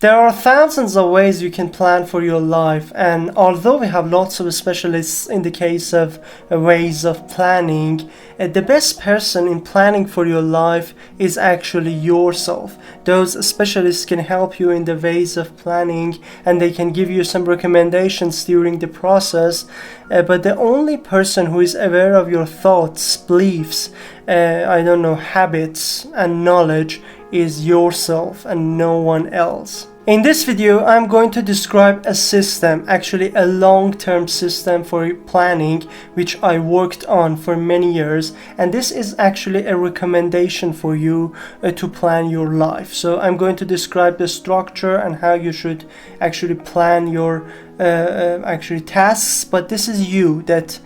There are thousands of ways you can plan for your life, and although we have lots of specialists in the case of ways of planning, the best person in planning for your life is actually yourself. Those specialists can help you in the ways of planning and they can give you some recommendations during the process, but the only person who is aware of your thoughts, beliefs, habits and knowledge is yourself and no one else. In this video, I'm going to describe a system, actually a long-term system for planning, which I worked on for many years, and this is actually a recommendation for you to plan your life. So I'm going to describe the structure and how you should actually plan your tasks, but this is you that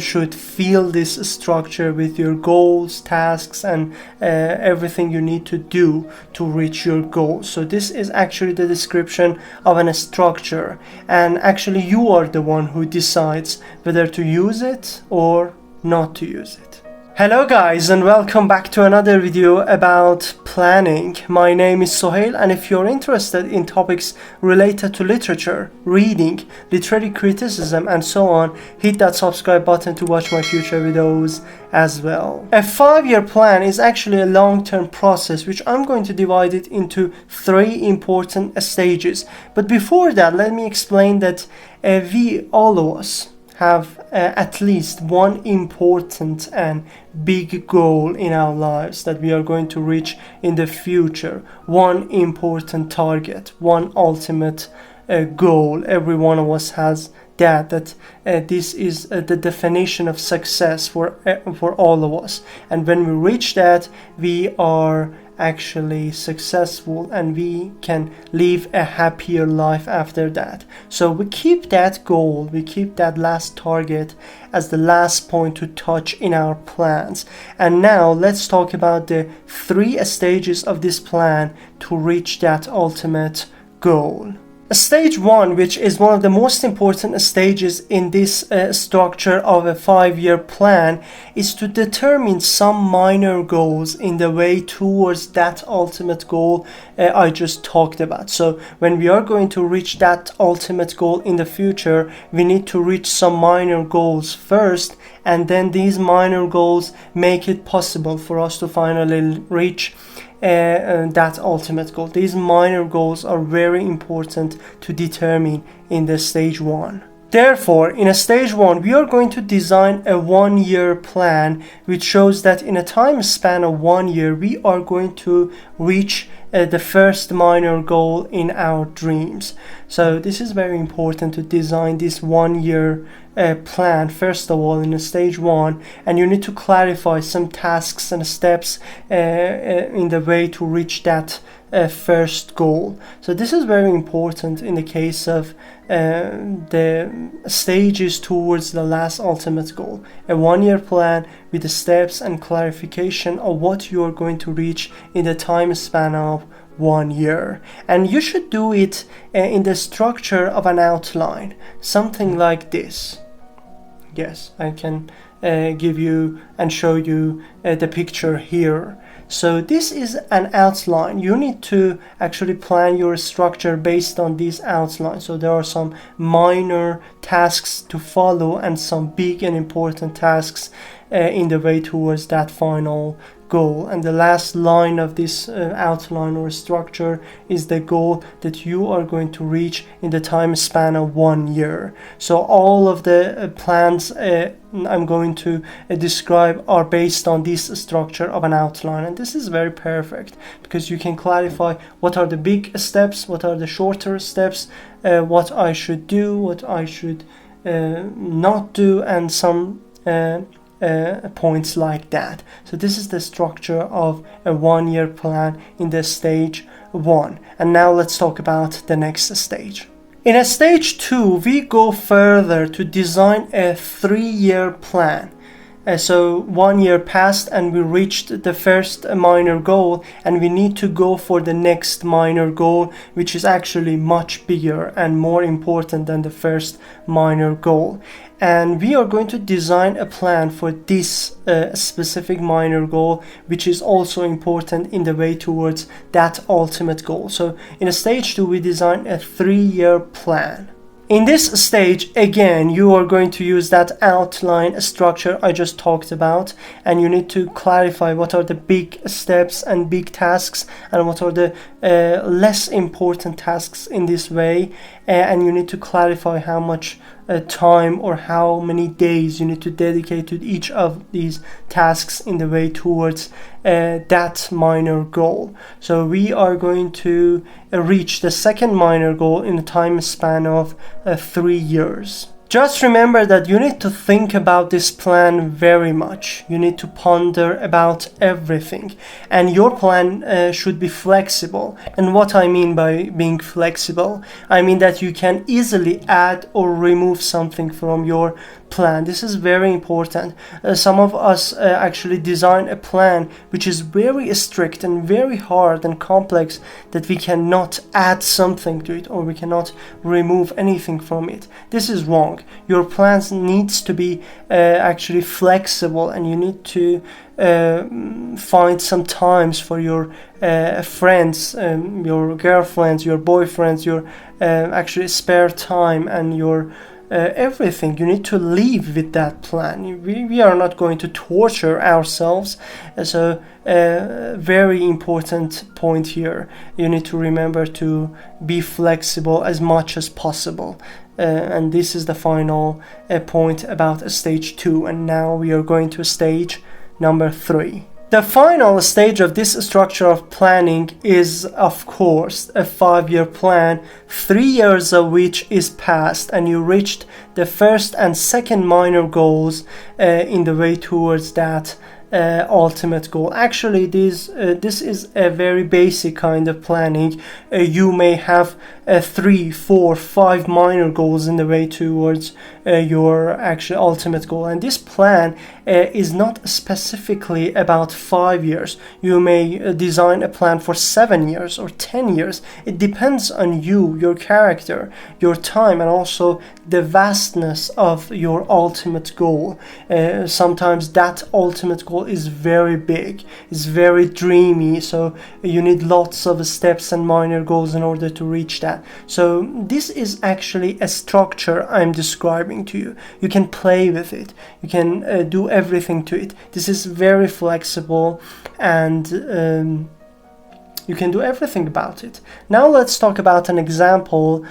should feel this structure with your goals, tasks, and everything you need to do to reach your goals. So this is actually the description of a structure, and actually you are the one who decides whether to use it or not to use it. Hello guys, and welcome back to another video about planning. My name is Sohail, and if you're interested in topics related to literature, reading, literary criticism and so on, hit that subscribe button to watch my future videos as well. A 5-year plan is actually a long-term process, which I'm going to divide it into 3 important stages. But before that, let me explain that all of us have at least one important and big goal in our lives that we are going to reach in the future. One important target, one ultimate goal. Every one of us has that this is the definition of success for all of us. And when we reach that, we are actually successful and we can live a happier life after that. So we keep that goal, we keep that last target as the last point to touch in our plans. And now let's talk about the 3 stages of this plan to reach that ultimate goal. Stage 1, which is one of the most important stages in this structure of a 5-year plan, is to determine some minor goals in the way towards that ultimate goal I just talked about. So when we are going to reach that ultimate goal in the future, we need to reach some minor goals first, and then these minor goals make it possible for us to finally reach that ultimate goal. These minor goals are very important to determine in the stage 1. Therefore, in a stage 1, we are going to design a 1-year plan, which shows that in a time span of 1 year, we are going to reach the first minor goal in our dreams. So this is very important to design this 1-year plan first of all in a stage 1, and you need to clarify some tasks and steps in the way to reach that first goal. So this is very important in the case of the stages towards the last ultimate goal. A 1-year plan with the steps and clarification of what you are going to reach in the time span of 1 year. And you should do it in the structure of an outline, something like this. Yes, I can give you and show you the picture here. So this is an outline. You need to actually plan your structure based on this outline. So there are some minor tasks to follow and some big and important tasks in the way towards that final goal. And the last line of this outline or structure is the goal that you are going to reach in the time span of 1 year. So all of the plans I'm going to describe are based on this structure of an outline, and this is very perfect because you can clarify what are the big steps, what are the shorter steps, what I should do, what I should not do, and some points like that. So this is the structure of a 1-year plan in the stage 1. And now let's talk about the next stage. In a stage 2, we go further to design a 3-year plan. So 1 year passed and we reached the first minor goal, and we need to go for the next minor goal, which is actually much bigger and more important than the first minor goal. And we are going to design a plan for this specific minor goal, which is also important in the way towards that ultimate goal. So in stage 2, we design a 3-year plan. In this stage, again, you are going to use that outline structure I just talked about, and you need to clarify what are the big steps and big tasks and what are the less important tasks in this way, and you need to clarify how much time or how many days you need to dedicate to each of these tasks in the way towards that minor goal. So we are going to reach the second minor goal in a time span of 3 years. Just remember that you need to think about this plan very much. You need to ponder about everything, and your plan should be flexible. And what I mean by being flexible, I mean that you can easily add or remove something from your plan. This is very important. Some of us actually design a plan which is very strict and very hard and complex, that we cannot add something to it or we cannot remove anything from it. This is wrong. Your plans needs to be actually flexible, and you need to find some times for your friends, your girlfriends, your boyfriends, your actually spare time, and your everything. You need to live with that plan. We are not going to torture ourselves. So very important point here. You need to remember to be flexible as much as possible. And this is the final point about stage 2. And now we are going to stage number 3. The final stage of this structure of planning is, of course, a 5-year plan, 3 years of which is past, and you reached the first and second minor goals in the way towards that ultimate goal. Actually, this is a very basic kind of planning. You may have 3, 4, 5 minor goals in the way towards your actual ultimate goal, and this plan is not specifically about 5 years. You may design a plan for 7 years or 10 years. It depends on you, your character, your time, and also the vastness of your ultimate goal. Sometimes that ultimate goal is very big, it's very dreamy, so you need lots of steps and minor goals in order to reach that. So this is actually a structure I'm describing to you. You can play with it, you can do everything to it. This is very flexible, and you can do everything about it. Now let's talk about an example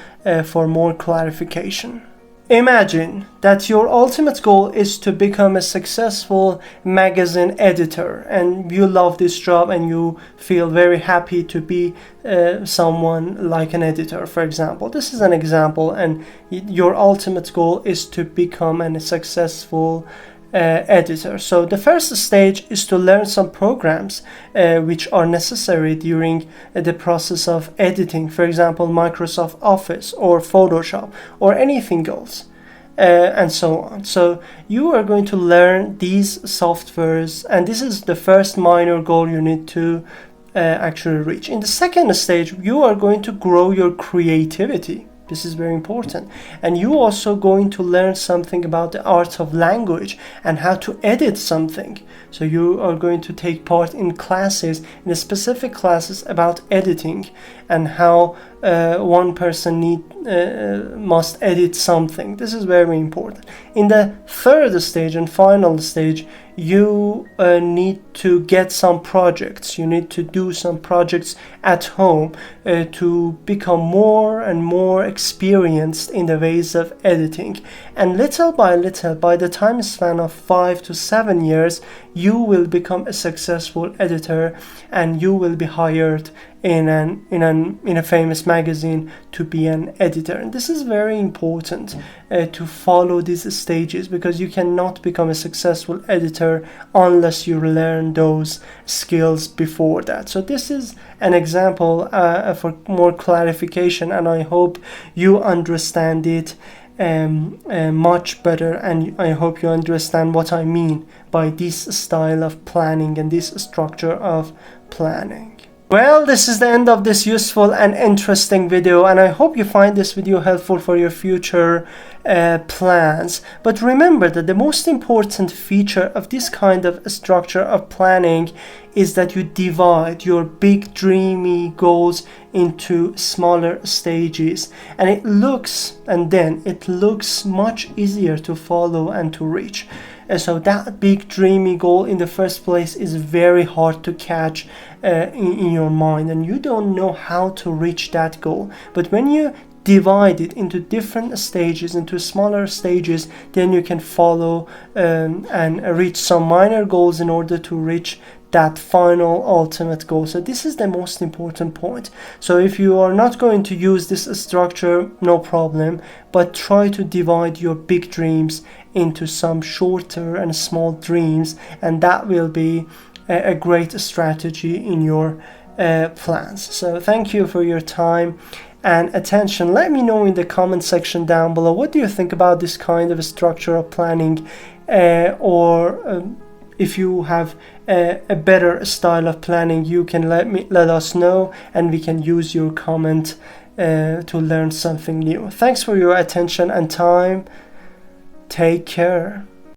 for more clarification. Imagine that your ultimate goal is to become a successful magazine editor, and you love this job and you feel very happy to be someone like an editor, for example. This is an example, and your ultimate goal is to become a successful editor. So the first stage is to learn some programs which are necessary during the process of editing, for example Microsoft Office or Photoshop or anything else, and so on. So you are going to learn these softwares, and this is the first minor goal you need to actually reach. In the second stage, you are going to grow your creativity. This is very important. And you also going to learn something about the art of language and how to edit something. So you are going to take part in classes, in specific classes about editing and how one person must edit something. This is very important. In the third stage and final stage, you need to get some projects. You need to do some projects at home to become more and more experienced in the ways of editing. And little by little, by the time span of 5 to 7 years, you will become a successful editor, and you will be hired in a famous magazine to be an editor. And this is very important to follow these stages, because you cannot become a successful editor unless you learn those skills before that. So this is an example for more clarification, and I hope you understand it. much better, and I hope you understand what I mean by this style of planning and this structure of planning. Well, this is the end of this useful and interesting video, and I hope you find this video helpful for your future plans. But remember that the most important feature of this kind of structure of planning is that you divide your big dreamy goals into smaller stages, and it looks much easier to follow and to reach. So that big dreamy goal in the first place is very hard to catch in your mind, and you don't know how to reach that goal. But when you divide it into different stages, into smaller stages, then you can follow and reach some minor goals in order to reach that final ultimate goal. So this is the most important point. So if you are not going to use this structure, no problem, but try to divide your big dreams into some shorter and small dreams, and that will be a great strategy in your plans. So thank you for your time and attention. Let me know in the comment section down below, what do you think about this kind of structure of planning, or if you have a better style of planning, you can let us know, and we can use your comment to learn something new. Thanks for your attention and time. Take care.